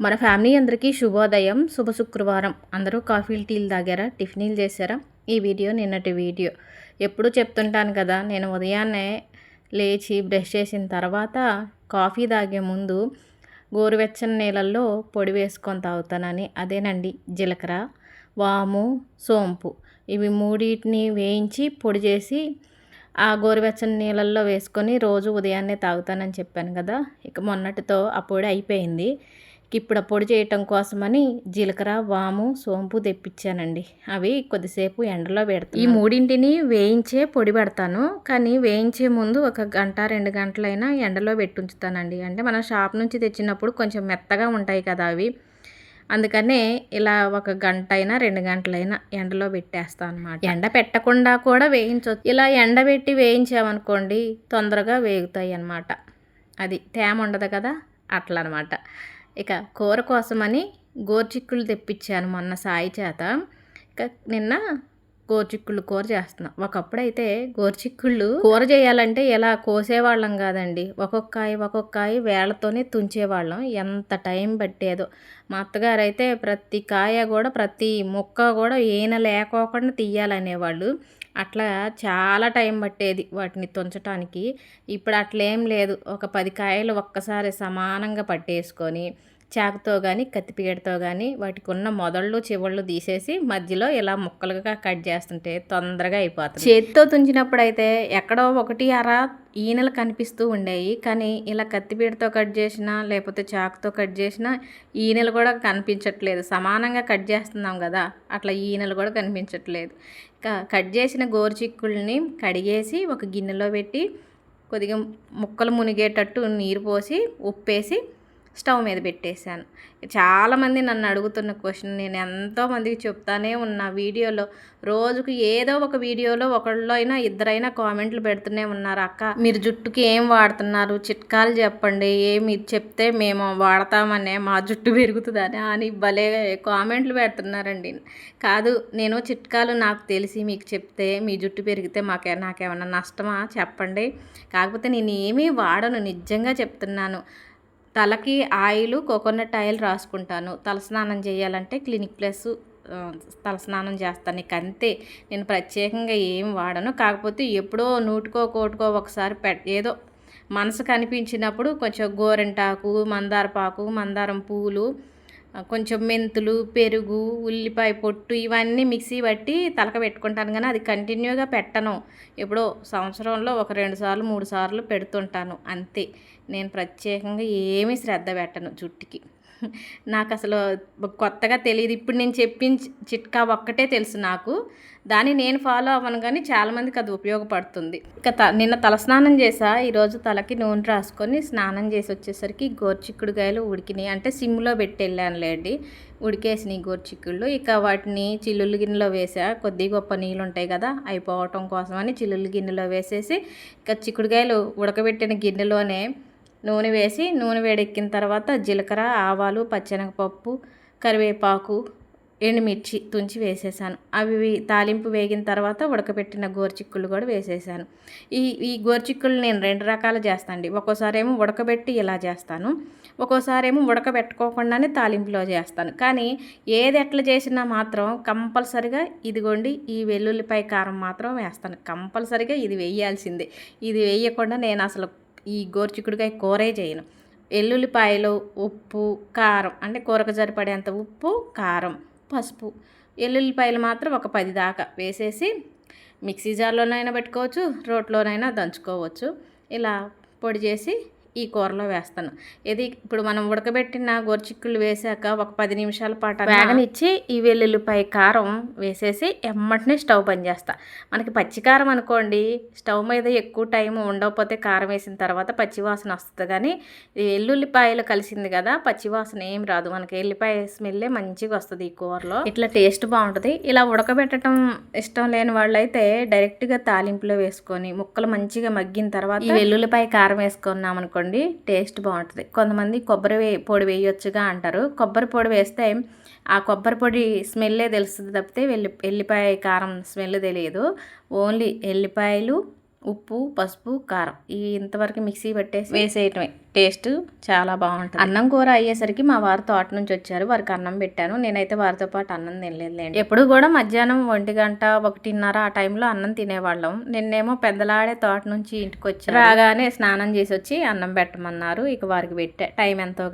మన ఫ్యామిలీ అందరికీ శుభోదయం. శుభ శుక్రవారం. అందరూ కాఫీలు టీలు తాగారా, టిఫిన్లు చేశారా? ఈ వీడియో నిన్నటి వీడియో. ఎప్పుడూ చెప్తుంటాను కదా, నేను ఉదయాన్నే లేచి బ్రష్ చేసిన తర్వాత కాఫీ తాగే ముందు గోరువెచ్చని నీళ్ళల్లో పొడి వేసుకొని తాగుతానని. అదేనండి జీలకర్ర, వాము, సోంపు ఇవి మూడింటిని వేయించి పొడి చేసి ఆ గోరువెచ్చని నీళ్ళల్లో వేసుకొని రోజు ఉదయాన్నే తాగుతానని చెప్పాను కదా. ఇక మొన్నటితో ఆ పొడి అయిపోయింది. ఇప్పుడు ఆ పొడి చేయటం కోసమని జీలకర్ర, వాము, సోంపు తెప్పించానండి. అవి కొద్దిసేపు ఎండలో పెడతాను. ఈ మూడింటిని వేయించే పొడి పెడతాను, కానీ వేయించే ముందు ఒక గంట 2 గంటలైనా ఎండలో పెట్టి ఉంచుతానండి. అంటే మనం షాప్ నుంచి తెచ్చినప్పుడు కొంచెం మెత్తగా ఉంటాయి కదా అవి, అందుకనే ఇలా ఒక గంట అయినా 2 గంటలైనా ఎండలో పెట్టేస్తాను అనమాట. ఎండ పెట్టకుండా కూడా వేయించవచ్చు. ఇలా ఎండబెట్టి వేయించామనుకోండి తొందరగా వేగుతాయి అన్నమాట. అది తేమ ఉండదు కదా, అట్లా అనమాట. ఇక కూర కోసమని గోరుచిక్కుళ్ళు తెప్పించాను మొన్న సాయి చేత. ఇక నిన్న గోరుచిక్కుళ్ళు కూర చేస్తున్నాం. ఒకప్పుడైతే గోరుచిక్కుళ్ళు కూర చేయాలంటే ఇలా కోసేవాళ్ళం కాదండి, ఒక్కొక్కాయ వేళ్ళతోనే తుంచేవాళ్ళం. ఎంత టైం పట్టేదో. మా అత్తగారు అయితే ప్రతి కాయ కూడా ప్రతి ముక్క కూడా ఈయన లేకోకుండా తీయాలనేవాళ్ళు. అట్లా చాలా టైం పట్టేది వాటిని తుంచటానికి. ఇప్పుడు అట్లేం లేదు, ఒక 10 కాయలు ఒక్కసారి సమానంగా పట్టేసుకొని చాకుతో కానీ కత్తిపీటతో కానీ వాటికి ఉన్న మొదళ్ళు చివళ్ళు తీసేసి మధ్యలో ఇలా ముక్కలుగా కట్ చేస్తుంటే తొందరగా అయిపోతుంది. చేతితో తుంచినప్పుడు అయితే ఎక్కడో ఒకటి అర ఈనెలు కనిపిస్తూ ఉండేవి, కానీ ఇలా కత్తిపీటతో కట్ చేసినా లేకపోతే చాకుతో కట్ చేసినా ఈనెలు కూడా కనిపించట్లేదు. సమానంగా కట్ చేస్తున్నాం కదా, అట్లా ఈనెలు కూడా కనిపించట్లేదు. కట్ చేసిన గోరుచిక్కుల్ని కడిగేసి ఒక గిన్నెలో పెట్టి కొద్దిగా ముక్కలు మునిగేటట్టు నీరు పోసి ఉప్పేసి స్టవ్ మీద పెట్టేశాను. చాలామంది నన్ను అడుగుతున్న క్వశ్చన్ నేను ఎంతోమందికి చెప్తానే ఉన్న వీడియోలో, రోజుకు ఏదో ఒక వీడియోలో ఒకళ్ళు అయినా ఇద్దరైనా కామెంట్లు పెడుతూనే ఉన్నారు, అక్క మీరు జుట్టుకి ఏం వాడుతున్నారు, చిట్కాలు చెప్పండి, ఏమి చెప్తే మేము వాడతామనే, మా జుట్టు పెరుగుతుందని అని భలే కామెంట్లు పెడుతున్నారండి. కాదు, నేను చిట్కాలు నాకు తెలిసి మీకు చెప్తే మీ జుట్టు పెరిగితే నాకేమన్నా నష్టమా చెప్పండి. కాకపోతే నేను ఏమీ వాడను, నిజంగా చెప్తున్నాను. తలకి ఆయిల్, కోకోనట్ ఆయిల్ రాసుకుంటాను. తలస్నానం చేయాలంటే క్లినిక్ ప్లస్ తలస్నానం చేస్తాను. ఇక అంతే, నేను ప్రత్యేకంగా ఏం వాడను. కాకపోతే ఎప్పుడో నూటికో కోటికో ఒకసారి ఏదో మనసుకు అనిపించినప్పుడు కొంచెం గోరింటాకు, మందారపాకు, మందారం పూలు, కొంచెం మెంతులు, పెరుగు, ఉల్లిపాయ పొట్టు ఇవన్నీ మిక్సీ పట్టి తలక పెట్టుకుంటాను. కానీ అది కంటిన్యూగా పెట్టను. ఎప్పుడో సంవత్సరంలో ఒక 2 సార్లు 3 సార్లు పెడుతుంటాను అంతే. నేను ప్రత్యేకంగా ఏమీ శ్రద్ధ పెట్టను జుట్టుకి. నాకు అసలు కొత్తగా తెలియదు. ఇప్పుడు నేను చెప్పిన చిట్కా ఒక్కటే తెలుసు నాకు, దాన్ని నేను ఫాలో అవ్వను, కానీ చాలామందికి అది ఉపయోగపడుతుంది. ఇక నిన్న తలస్నానం చేసా. ఈరోజు తలకి నూనె రాసుకొని స్నానం చేసి వచ్చేసరికి గోరుచిక్కుడుకాయలు ఉడికినాయి. అంటే సిమ్లో పెట్టి వెళ్ళానులేండి, ఉడికేసినాయి గోరుచిక్కుళ్ళు. ఇక వాటిని చిల్లులు గిన్నెలో వేసా. కొద్ది గొప్ప నీళ్ళు ఉంటాయి కదా, అయిపోవటం కోసమని చిల్లులు గిన్నెలో వేసేసి ఇక చిక్కుడుకాయలు ఉడకబెట్టిన గిన్నెలోనే నూనె వేసి, నూనె వేడెక్కిన తర్వాత జీలకర్ర, ఆవాలు, పచ్చెనగపప్పు, కరివేపాకు, ఎండుమిర్చి తుంచి వేసేసాను. అవి తాలింపు వేగిన తర్వాత ఉడకబెట్టిన గోరుచిక్కుళ్ళు కూడా వేసేసాను. ఈ గోరుచిక్కుళ్ళు నేను 2 రకాలు చేస్తాను. ఒక్కోసారి ఏమో ఉడకబెట్టి ఇలా చేస్తాను, ఒక్కోసారి ఏమో ఉడకబెట్టుకోకుండానే తాలింపులో చేస్తాను. కానీ ఏది ఎట్లా చేసినా మాత్రం కంపల్సరిగా ఇదిగోండి ఈ వెల్లుల్లిపాయ కారం మాత్రం వేస్తాను. కంపల్సరిగా ఇది వేయాల్సిందే. ఇది వేయకుండా నేను అసలు ఈ గోరుచిక్కుడుకాయ కూరే చేయను. ఎల్లుల్లిపాయలు, ఉప్పు, కారం, అంటే కూరకు సరిపడేంత ఉప్పు, కారం, పసుపు, ఎల్లుల్లిపాయలు మాత్రం ఒక 10 దాకా వేసేసి మిక్సీ జార్లోనైనా పెట్టుకోవచ్చు, రోట్లోనైనా దంచుకోవచ్చు. ఇలా పొడి చేసి ఈ కూరలో వేస్తాను. ఇది ఇప్పుడు మనం ఉడకబెట్టిన గోరుచిక్కుళ్ళు వేసాక ఒక 10 నిమిషాల పాటు వేగనిచ్చి ఈ వెల్లుల్లిపాయ కారం వేసేసి ఎమ్మటనే స్టవ్ బంద్ చేస్తా. మనకి పచ్చికారం అనుకోండి, స్టవ్ మీద ఎక్కువ టైం ఉండకపోతే కారం వేసిన తర్వాత పచ్చివాసన వస్తుంది, కానీ ఈ వెల్లుల్లిపాయలు కలిసింది కదా పచ్చివాసన ఏం రాదు. మనకి ఎల్లిపాయ స్మెల్లే మంచిగా వస్తుంది ఈ కూరలో. ఇట్లా టేస్ట్ బాగుంటుంది. ఇలా ఉడకబెట్టడం ఇష్టం లేని వాళ్ళు అయితే డైరెక్ట్గా తాలింపులో వేసుకొని ముక్కలు మంచిగా మగ్గిన తర్వాత ఈ వెల్లుల్లిపాయ కారం వేసుకున్నాం అనుకోండి, టేస్ట్ బాగుంటుంది. కొంతమంది కొబ్బరి పొడి వేయొచ్చుగా అంటారు. కొబ్బరి పొడి వేస్తే ఆ కొబ్బరి పొడి స్మెల్లే తెలుస్తుంది తప్పితే ఎల్లిపాయ కారం స్మెల్ తెలియదు. ఓన్లీ ఎల్లిపాయలు, ఉప్పు, పసుపు, కారం ఇంతవరకు మిక్సీ పట్టేసి వేసేయటమే. టేస్ట్ చాలా బాగుంటుంది. అన్నం కూర అయ్యేసరికి మా వారు తోట నుంచి వచ్చారు. వారికి అన్నం పెట్టాను. నేనైతే వారితో పాటు అన్నం తినలేదులేండి. ఎప్పుడు కూడా మధ్యాహ్నం 1 గంట 1:30 ఆ టైంలో అన్నం తినేవాళ్ళం. నిన్నేమో పెద్దలాడే తోట నుంచి ఇంటికి వచ్చి రాగానే స్నానం చేసి వచ్చి అన్నం పెట్టమన్నారు. ఇక వారికి పెట్టే టైం ఎంతో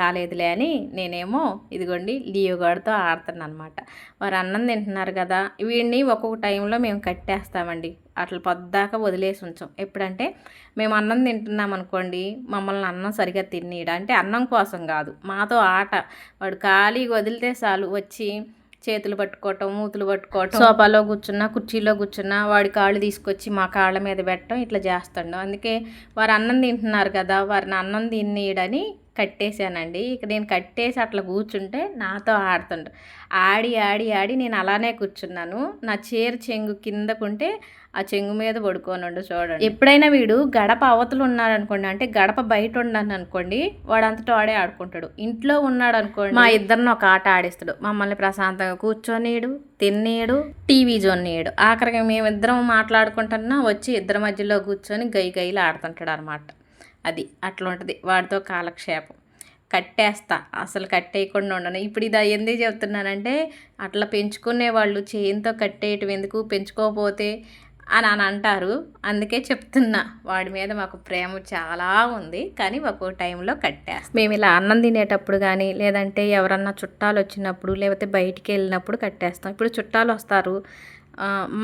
కాలేదులే అని నేనేమో ఇదిగోండి లియో గాడితో ఆడుతున్నాను అనమాట. వారు అన్నం తింటున్నారు కదా, వీడిని ఒక్కొక్క టైంలో మేము కట్టేస్తామండి. అట్లా పొద్దాకా వదిలేసి ఉంచాం. ఎప్పుడంటే మేము అన్నం తింటున్నాం అనుకోండి, మమ్మల్ని అన్నం సరిగ్గా తిన్నీయడు. అంటే అన్నం కోసం కాదు, మాతో ఆట. వాడు ఖాళీగా వదిలితే చాలు వచ్చి చేతులు పట్టుకోవటం, మూతులు పట్టుకోవటం, సోఫాలో కూర్చున్నా, కుర్చీలో కూర్చున్నా వాడి కాళ్ళు తీసుకొచ్చి మా కాళ్ళ మీద పెట్టడం ఇట్లా చేస్తాడు. అందుకే వారు అన్నం తింటున్నారు కదా, వారిని అన్నం తిన్నీయడని కట్టేశానండి. ఇక నేను కట్టేసి అట్లా కూర్చుంటే నాతో ఆడుతుండు. ఆడి ఆడి ఆడి నేను అలానే కూర్చున్నాను. నా చీర చెంగు కిందకుంటే ఆ చెంగు మీద పడుకోనుండు చూడండి. ఎప్పుడైనా వీడు గడప అవతలు ఉన్నాడు అనుకోండి, అంటే గడప బయట ఉన్నాను అనుకోండి, వాడు అంతటా ఆడే ఆడుకుంటాడు. ఇంట్లో ఉన్నాడు అనుకోండి, మా ఇద్దరిని ఒక ఆట ఆడిస్తాడు. మమ్మల్ని ప్రశాంతంగా కూర్చొనియడు, తినేయడు, టీవీ చూడనీయడు. ఆఖరికి మేమిద్దరం మాట్లాడుకుంటున్నా వచ్చి ఇద్దరి మధ్యలో కూర్చొని గైలు ఆడుతుంటాడు అనమాట. అది అట్లా ఉంటుంది వాడితో కాలక్షేపం. కట్టేస్తా, అసలు కట్టేయకుండా ఉండను. ఇప్పుడు ఇది ఎందుకు చెప్తున్నానంటే, అట్లా పెంచుకునే వాళ్ళు చేయంతో కట్టేయటం ఎందుకు, పెంచుకోకపోతే అని అంటారు. అందుకే చెప్తున్నా. వాడి మీద మాకు ప్రేమ చాలా ఉంది, కానీ ఒక్కో టైంలో కట్టేస్తాం. మేము ఇలా అన్నం తినేటప్పుడు కానీ, లేదంటే ఎవరన్నా చుట్టాలు వచ్చినప్పుడు, లేకపోతే బయటికి వెళ్ళినప్పుడు కట్టేస్తాం. ఇప్పుడు చుట్టాలు వస్తారు,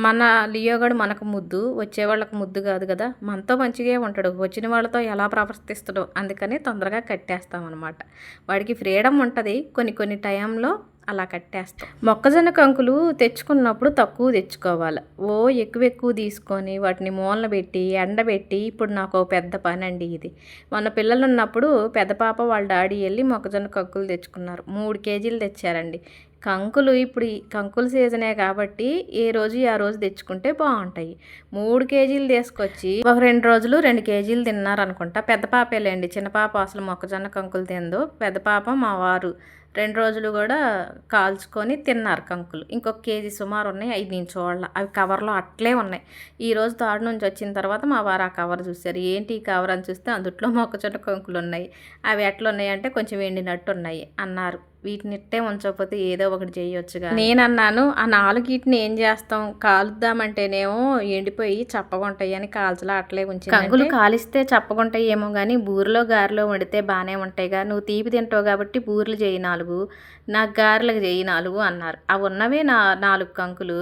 మన లియోగాడు మనకు ముద్దు, వచ్చేవాళ్ళకు ముద్దు కాదు కదా, మనతో మంచిగా ఉంటాడు, వచ్చిన వాళ్ళతో ఎలా ప్రవర్తిస్తాడో అందుకని తొందరగా కట్టేస్తాం అనమాట. వాడికి ఫ్రీడమ్ ఉంటుంది, కొన్ని టైంలో అలా కట్టేస్తాం. మొక్కజొన్న కంకులు తెచ్చుకున్నప్పుడు తక్కువ తెచ్చుకోవాలి. ఎక్కువ తీసుకొని వాటిని మూలన పెట్టి ఎండబెట్టి, ఇప్పుడు నాకు పెద్ద పని అండి ఇది. మొన్న పిల్లలు ఉన్నప్పుడు పెద్ద పాప వాళ్ళ డాడీ వెళ్ళి మొక్కజొన్న కంకులు తెచ్చుకున్నారు. 3 కేజీలు తెచ్చారండి. కంకులు ఇప్పుడు కంకుల సీజనే కాబట్టి ఏ రోజు ఆ రోజు తెచ్చుకుంటే బాగుంటాయి. 3 కేజీలు తీసుకొచ్చి ఒక 2 రోజులు 2 కేజీలు తిన్నారనుకుంటా. పెద్ద పాపేలేండి, చిన్న పాప అసలు మొక్కజొన్న కంకులు తిందో. పెద్ద పాప మా వారు 2 రోజులు కూడా కాల్చుకొని తిన్నారు కంకులు. ఇంకొక కేజీ సుమారు ఉన్నాయి, అవి నేను చూడాల, అవి కవర్లో అట్లే ఉన్నాయి. ఈరోజు తోట నుంచి వచ్చిన తర్వాత మా వారు ఆ కవర్ చూశారు. ఏంటి ఈ కవర్ అని చూస్తే అందుట్లో మొక్కజొన్న కంకులు ఉన్నాయి. అవి ఎట్లా ఉన్నాయి అంటే కొంచెం ఎండినట్టు ఉన్నాయి అన్నారు. వీటిని ఇట్టే ఉంచకపోతే ఏదో ఒకటి చేయొచ్చుగా. నేను అన్నాను, ఆ 4 ఏం చేస్తాం, కాలుద్దామంటేనేమో ఎండిపోయి చప్పగుంటాయి అని కాల్చలా అట్లే ఉంచి. కంకులు కాలిస్తే చప్పగుంటాయి ఏమో కానీ బూరెలో గారెలో వండితే బాగానే ఉంటాయిగా, నువ్వు తీపి తింటావు కాబట్టి బూరెలు చేయి 4, నాకు గారెలకు చేయి 4 అన్నారు. అవి ఉన్నవే 4 కంకులు.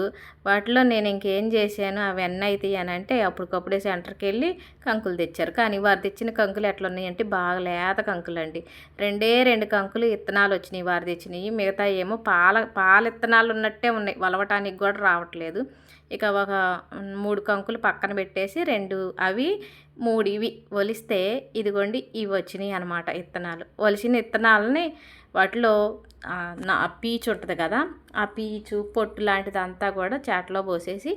వాటిలో నేను ఇంకేం చేశాను, అవి ఎన్ని అవుతాయి అని అంటే అప్పటికప్పుడే సెంటర్కి వెళ్ళి కంకులు తెచ్చారు. కానీ వారు తెచ్చిన కంకులు ఎట్లున్నాయంటే బాగా లేత కంకులు అండి. 2 కంకులు ఇత్తనాలు వచ్చినాయి వారు తెచ్చినాయి. మిగతా ఏమో పాల ఇత్తనాలు ఉన్నట్టే ఉన్నాయి, వలవటానికి కూడా రావట్లేదు. ఇక ఒక 3 కంకులు పక్కన పెట్టేసి 2 అవి 3 ఇవి ఒలిస్తే ఇదిగోండి ఇవి వచ్చినాయి అనమాట ఇత్తనాలు. ఒలిసిన ఇత్తనాలని వాటిలో పీచు ఉంటుంది కదా, ఆ పీచు పొట్టు లాంటిదంతా కూడా చాట్లో పోసేసి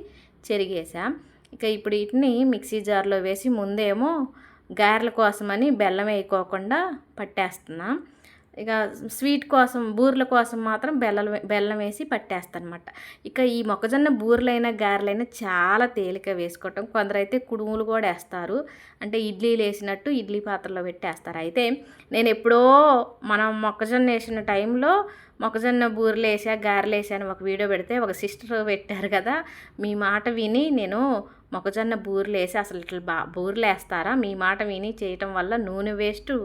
చెరిగేసా. ఇక ఇప్పుడు వీటిని మిక్సీ జార్లో వేసి ముందేమో గారెల కోసమని బెల్లం వేయకోకుండా పట్టేస్తున్నా. ఇక స్వీట్ కోసం బూరెల కోసం మాత్రం బెల్లం వేసి పట్టేస్తాను అనమాట. ఇక ఈ మొక్కజొన్న బూరెలైనా గారెలైనా చాలా తేలిక వేసుకోవటం. కొందరైతే కుడుములు కూడా వేస్తారు, అంటే ఇడ్లీలు వేసినట్టు ఇడ్లీ పాత్రలో పెట్టేస్తారు. అయితే నేను ఎప్పుడో మనం మొక్కజొన్న వేసిన టైంలో మొక్కజొన్న బూరెలు వేసా గారెలు వేసా అని ఒక వీడియో పెడితే ఒక సిస్టర్ పెట్టారు కదా, మీ మాట విని నేను మొక్కజొన్న బూరెలు వేసి అసలు ఇట్లా బూరెలు వేస్తారా, మీ మాట విని చేయటం వల్ల నూనె waste,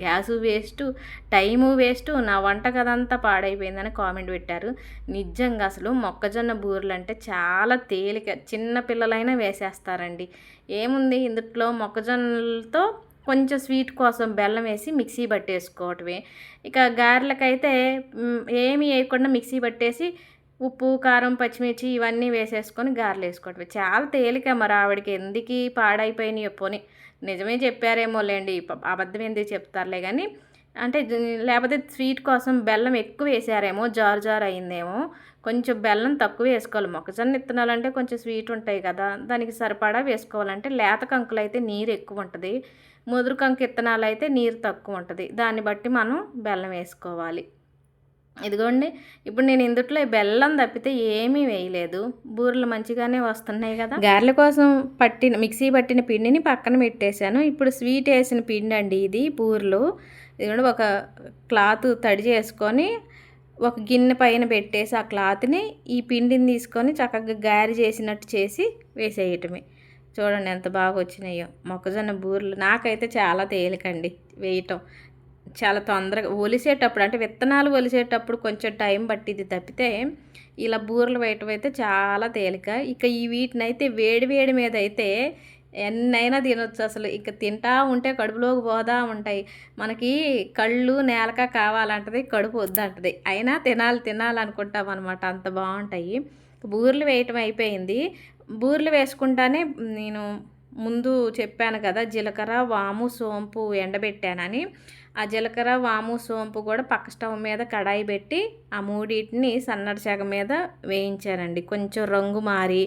gas waste, time waste, నా వంట కదంతా పాడైపోయిందని కామెంట్ పెట్టారు. నిజంగా అసలు మొక్కజొన్న బూరెలు అంటే చాలా తేలిక, చిన్న పిల్లలైనా వేసేస్తారండి. ఏముంది ఇందులో మొక్కజొన్నలతో కొంచెం స్వీట్ కోసం బెల్లం వేసి మిక్సీ పట్టేసుకోవటమే. ఇక గారెలకైతే ఏమి వేయకుండా మిక్సీ పట్టేసి ఉప్పు, కారం, పచ్చిమిర్చి ఇవన్నీ వేసేసుకొని గారెలు వేసుకోవటమే. చాలా తేలిక. మరి ఆవిడకి ఎందుకు పాడైపోయినాయో, పోనీ నిజమే చెప్పారేమో లేండి, అబద్ధం ఎందుకు చెప్తారులే కానీ, అంటే లేకపోతే స్వీట్ కోసం బెల్లం ఎక్కువ వేసారేమో, జారు అయిందేమో. కొంచెం బెల్లం తక్కువ వేసుకోవాలి. మొక్కజొన్న విత్తనాలు అంటే కొంచెం స్వీట్ ఉంటాయి కదా, దానికి సరిపడా వేసుకోవాలంటే. లేత కంకులు అయితే నీరు ఎక్కువ ఉంటుంది, ముదురు కంకు విత్తనాలు అయితే నీరు తక్కువ ఉంటుంది. దాన్ని బట్టి మనం బెల్లం వేసుకోవాలి. ఇదిగోండి ఇప్పుడు నేను ఇందుట్లో బెల్లం తప్పితే ఏమీ వేయలేదు. బూరెలు మంచిగానే వస్తున్నాయి కదా. గారెల కోసం మిక్సీ పట్టిన పిండిని పక్కన పెట్టేశాను. ఇప్పుడు స్వీట్ వేసిన పిండి అండి ఇది బూరెలు. ఇదిగోండి ఒక క్లాత్ తడి చేసుకొని ఒక గిన్నె పైన పెట్టేసి ఆ క్లాత్ని ఈ పిండిని తీసుకొని చక్కగా గారె చేసినట్టు చేసి వేసేయటమే. చూడండి ఎంత బాగా వచ్చినాయో మొక్కజొన్న బూరెలు. నాకైతే చాలా తేలికండి వేయటం. చాలా తొందరగా ఒలిసేటప్పుడు అంటే విత్తనాలు ఒలిసేటప్పుడు కొంచెం టైం పట్టింది తప్పితే ఇలా బూరెలు వేయటం అయితే చాలా తేలిక. ఇక ఈ వీటినైతే వేడి వేడి మీద అయితే ఎన్నైనా తినొచ్చు. అసలు ఇక తింటా ఉంటే కడుపులోకి పోదా ఉంటాయి. మనకి కళ్ళు నేలక కావాలంటది, కడుపు వద్దంటది, అయినా తినాలనుకుంటాం అనమాట. అంత బాగుంటాయి. బూరెలు వేయటం అయిపోయింది. బూరెలు వేసుకుంటానే నేను ముందు చెప్పాను కదా జీలకర్ర వాము సోంపు ఎండబెట్టానని. ఆ జీలకర్ర వాము సోంపు కూడా పక్క స్టవ్ మీద కడాయి పెట్టి ఆ మూడింటిని సన్నటి సెగ మీద వేయించానండి. కొంచెం రంగు మారి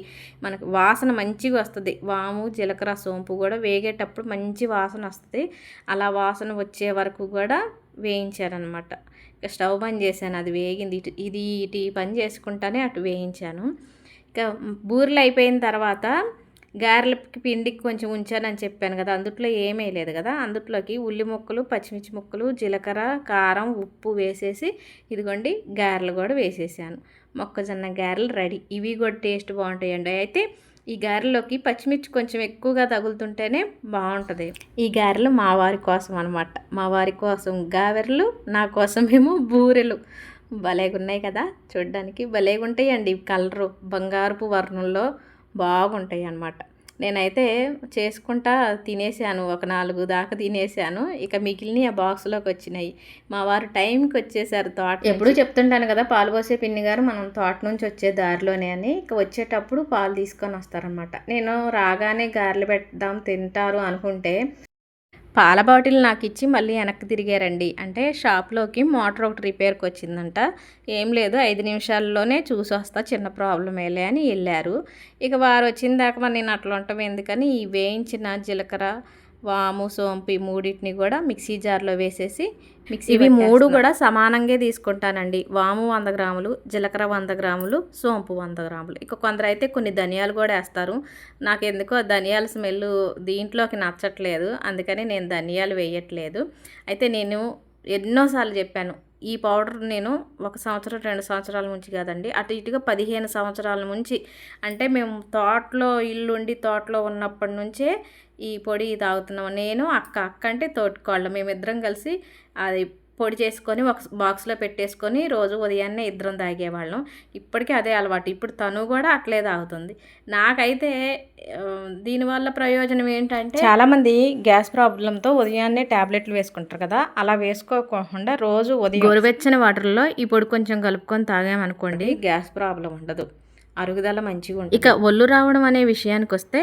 మనకు వాసన మంచిగా వస్తుంది. వాము జీలకర్ర సోంపు కూడా వేగేటప్పుడు మంచి వాసన వస్తుంది. అలా వాసన వచ్చే వరకు కూడా వేయించానమాట. ఇక స్టవ్ బంద్ చేశాను. అది వేగింది. ఇటు పని చేసుకుంటానే అటు వేయించాను. ఇక బూరెలు అయిపోయిన తర్వాత గారెలకి పిండికి కొంచెం ఉంచానని చెప్పాను కదా, అందుట్లో ఏమీ లేదు కదా. అందుట్లోకి ఉల్లి ముక్కలు, పచ్చిమిర్చి ముక్కలు, జీలకర్ర, కారం, ఉప్పు వేసేసి ఇదిగోండి గారెలు కూడా వేసేసాను. మొక్కజొన్న గారెలు రెడీ. ఇవి కూడా టేస్ట్ బాగుంటాయండి. అయితే ఈ గారెలోకి పచ్చిమిర్చి కొంచెం ఎక్కువగా తగులుతుంటేనే బాగుంటుంది. ఈ గారెలు మా వారి కోసం అనమాట. మా వారి కోసం గారెలు, నా కోసమేమో బూరెలు. భలేగున్నాయి కదా, చూడ్డానికి భలేగుంటాయండి. కలరు బంగారపు వర్ణంలో బాగుంటాయి అన్నమాట. నేనైతే చేసుకుంటా తినేసాను. ఒక 4 దాకా తినేసాను. ఇక మిగిలిన ఆ బాక్స్లోకి వచ్చినాయి. మా వారు టైంకి వచ్చేసారు తోట. ఎప్పుడు చెప్తుంటాను కదా, పాలు పోసే పిన్ని గారు మనం తోట నుంచి వచ్చే దారిలోనే అని. ఇక వచ్చేటప్పుడు పాలు తీసుకొని వస్తారనమాట. నేను రాగానే గారెలు పెడదాం తింటారు అనుకుంటే పాల బాటిల్ నాకు ఇచ్చి మళ్ళీ వెనక్కి తిరిగారండి. అంటే షాప్లోకి మోటార్ ఒకటి రిపేర్కి వచ్చిందంట. ఏం లేదు 5 నిమిషాల్లోనే చూసి వస్తా, చిన్న ప్రాబ్లమేలే అని వెళ్ళారు. ఇక వారు వచ్చిన దాకా మరి నేను అట్లా ఉండటం ఎందుకని ఈ వేయించిన జీలకర్ర వాము సోంపు ఈ మూడింటిని కూడా మిక్సీ జార్లో వేసేసి ఇవి 3 కూడా సమానంగా తీసుకుంటానండి. వాము 100 గ్రాములు, జీలకర్ర 100 గ్రాములు, సోంపు 100 గ్రాములు. ఇక కొందరు అయితే కొన్ని ధనియాలు కూడా వేస్తారు. నాకు ఎందుకో ధనియాల స్మెల్ దీంట్లోకి నచ్చట్లేదు, అందుకని నేను ధనియాలు వేయట్లేదు. అయితే నేను ఎన్నోసార్లు చెప్పాను, ఈ పౌడర్ నేను 1 సంవత్సరం 2 సంవత్సరాల నుంచి కాదండి, అటు ఇటుగా 15 సంవత్సరాల నుంచి, అంటే మేము తోటలో ఇల్లుండి తోటలో ఉన్నప్పటి నుంచే ఈ పొడి తాగుతున్నాం. నేను అక్క అంటే తోటికోళ్ళం, మేమిద్దరం కలిసి అది పొడి చేసుకొని ఒక బాక్స్లో పెట్టేసుకొని రోజు ఉదయాన్నే ఇద్దరం తాగేవాళ్ళం. ఇప్పటికీ అదే అలవాటు. ఇప్పుడు తను కూడా అట్లే తాగుతుంది. నాకైతే దీనివల్ల ప్రయోజనం ఏంటంటే, చాలామంది గ్యాస్ ప్రాబ్లంతో ఉదయాన్నే ట్యాబ్లెట్లు వేసుకుంటారు కదా, అలా వేసుకోకుండా రోజు ఉదయం గోరువెచ్చని వాటర్లో ఈ పొడి కొంచెం కలుపుకొని తాగామనుకోండి గ్యాస్ ప్రాబ్లం ఉండదు, అరుగుదల మంచిగా ఉంటుంది. ఇక ఒళ్ళు రావడం అనే విషయానికి వస్తే,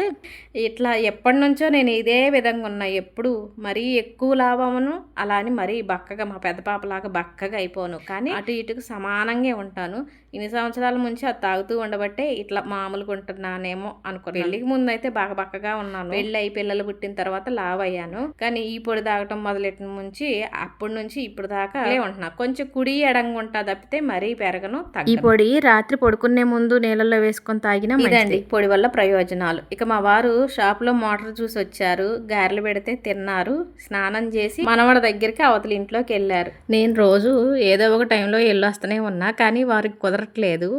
ఇట్లా ఎప్పటి నుంచో నేను ఇదే విధంగా ఉన్నా. ఎప్పుడు మరీ ఎక్కువ లాభమును, అలా అని మరీ బక్కగా మా పెద్ద పాపలాగా బక్కగా అయిపోను, కానీ అటు ఇటుకు సమానంగా ఉంటాను. ఇన్ని సంవత్సరాల నుంచి అది తాగుతూ ఉండబట్టే ఇట్లా మామూలుగా ఉంటున్నానేమో అనుకో. పెళ్ళికి ముందు అయితే బాగా బక్కగా ఉన్నాను. పెళ్ళి అయి పిల్లలు పుట్టిన తర్వాత లావ్ అయ్యాను. కానీ ఈ పొడి తాగటం మొదలెట్టిన నుంచి అప్పటి నుంచి ఇప్పుడు దాకా ఉంటున్నా. కొంచెం కుడి ఎడంగా ఉంటా తప్పితే మరీ పెరగను. ఈ పొడి రాత్రి పడుకునే ముందు నీళ్ళల్లో వేసుకొని తాగినా ఇదండి పొడి వల్ల ప్రయోజనాలు. ఇక మా వారు షాప్లో మోటార్ చూసి వచ్చారు, గారెలు పెడితే తిన్నారు, స్నానం చేసి మనవడ దగ్గరికి అవతల ఇంట్లోకి వెళ్ళారు. నేను రోజు ఏదో ఒక టైంలో వెళ్ళొస్తూనే ఉన్నా, కానీ వారికి కుదరట్లేదు.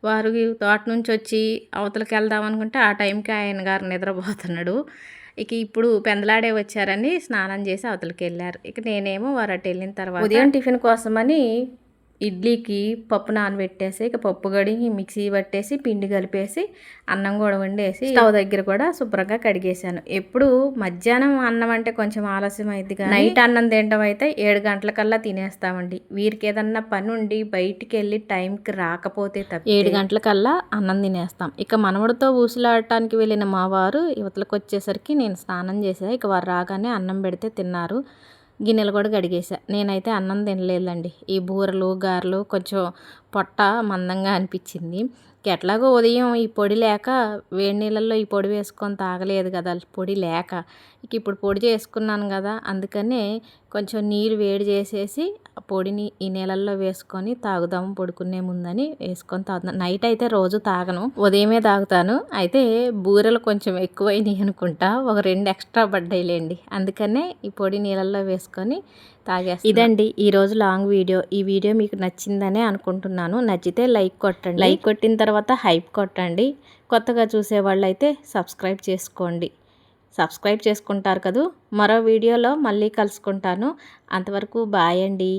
వారు తోట నుంచి వచ్చి అవతలకి వెళ్దాం అనుకుంటే ఆ టైంకి ఆయన గారు నిద్రపోతున్నాడు. ఇక ఇప్పుడు పెందలాడే వచ్చారని స్నానం చేసి అవతలకి వెళ్ళారు. ఇక నేనేమో వారు అటు వెళ్ళిన తర్వాత ఉదయం టిఫిన్ కోసమని ఇడ్లీకి పప్పు నానబెట్టేసి ఇక పప్పు గడిగి మిక్సీ పట్టేసి పిండి కలిపేసి అన్నం కూడా వండేసి స్టవ్ దగ్గర కూడా శుభ్రంగా కడిగేశాను. ఎప్పుడు మధ్యాహ్నం అన్నం అంటే కొంచెం ఆలస్యం అయింది, కానీ నైట్ అన్నం తినడం అయితే 7 గంటలకల్లా తినేస్తామండి. వీరికి ఏదన్నా పని ఉండి బయటికి వెళ్ళి టైంకి రాకపోతే తప్ప 7 గంటలకల్లా అన్నం తినేస్తాం. ఇక మనవడితో ఊసులాడటానికి వెళ్ళిన మా వారు యువతలకు వచ్చేసరికి నేను స్నానం చేసా. ఇక వారు రాగానే అన్నం పెడితే తిన్నారు. గిన్నెలు కూడా కడిగేసా. నేనైతే అన్నం తినలేదండి. ఈ బూరెలు గారెలు కొంచెం పొట్ట మందంగా అనిపించింది. ఇక ఎట్లాగో ఉదయం ఈ పొడి లేక వేడి నీళ్ళల్లో ఈ పొడి వేసుకొని తాగలేదు కదా, పొడి లేక. ఇప్పుడు పొడి చేసుకున్నాను కదా, అందుకనే కొంచెం నీరు వేడి చేసేసి ఆ పొడిని ఈ నీళ్ళల్లో వేసుకొని తాగుదాము పడుకునే ముందని వేసుకొని తాగుతాను. నైట్ అయితే రోజు తాగను, ఉదయమే తాగుతాను. అయితే బూరెలు కొంచెం ఎక్కువైనాయి అనుకుంటా, ఒక 2 ఎక్స్ట్రా పడ్డాయిలేండి. అందుకనే ఈ పొడి నీళ్ళల్లో వేసుకొని తాగేస్తాను. ఇదండి ఈరోజు లాంగ్ వీడియో. ఈ వీడియో మీకు నచ్చిందనే అనుకుంటున్నాను. నచ్చితే లైక్ కొట్టండి, లైక్ కొట్టిన తర్వాత హైప్ కొట్టండి. కొత్తగా చూసేవాళ్ళు అయితే సబ్స్క్రైబ్ చేసుకోండి. సబ్స్క్రైబ్ చేసుకుంటారు కదూ. మరో వీడియోలో మళ్ళీ కలుసుకుంటాను. అంతవరకు బాయ్ అండి.